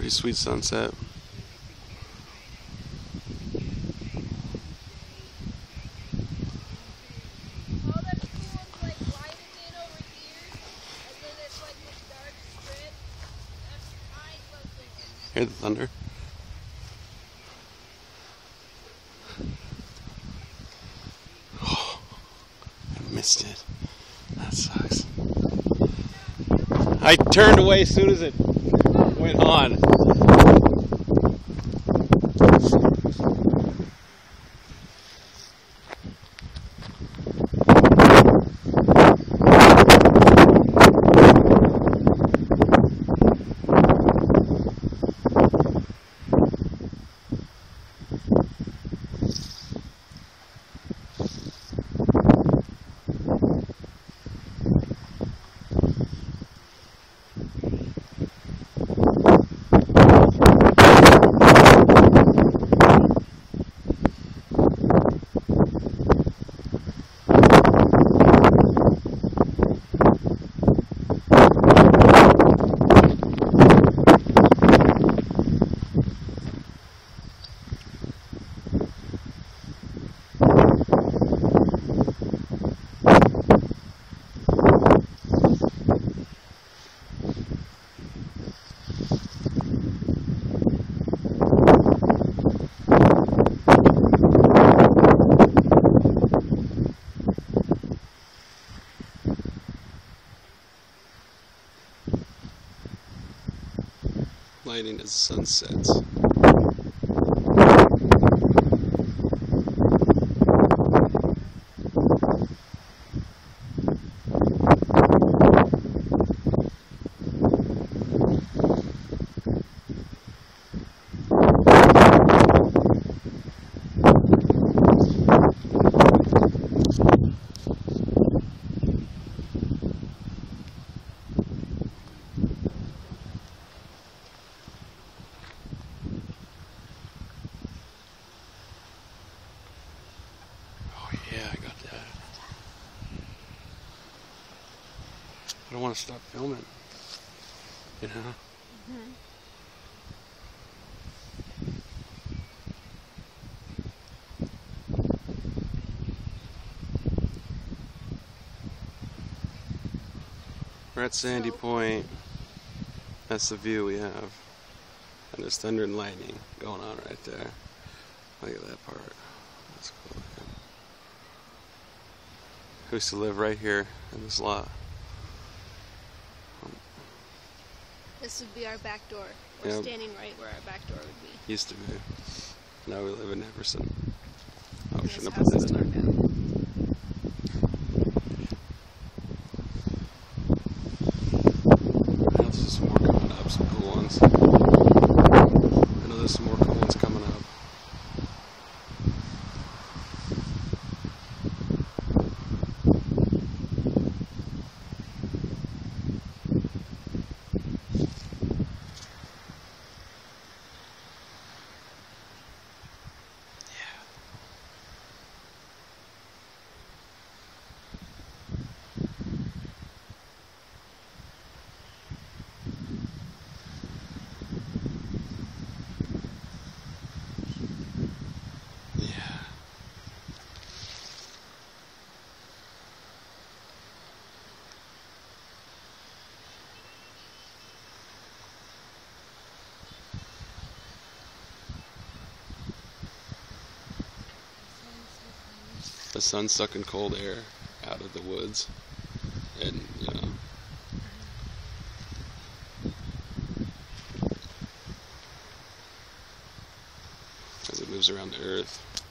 Pretty sweet sunset. All that's cool is like lighted in over here, and then it's like this dark strip. That's my location. Hear the thunder? Oh, I missed it. That sucks. I turned away as soon as it went on. Lighting as the sun sets. Yeah, I got that. I don't want to stop filming. You know? Mm-hmm. We're at Sandy Point. That's the view we have. And there's thunder and lightning going on right there. Look at that part. That's cool looking. We used to live right here in this lot. This would be our back door. We're Yep. standing right where our back door would be. Used to be. Now we live in Everson. Oh, And shouldn't this have put house that is in there. torn down. I know there's some more coming up, some cool ones. I know there's some more cool ones coming up. The sun's sucking cold air out of the woods, and you know, as it moves around the earth.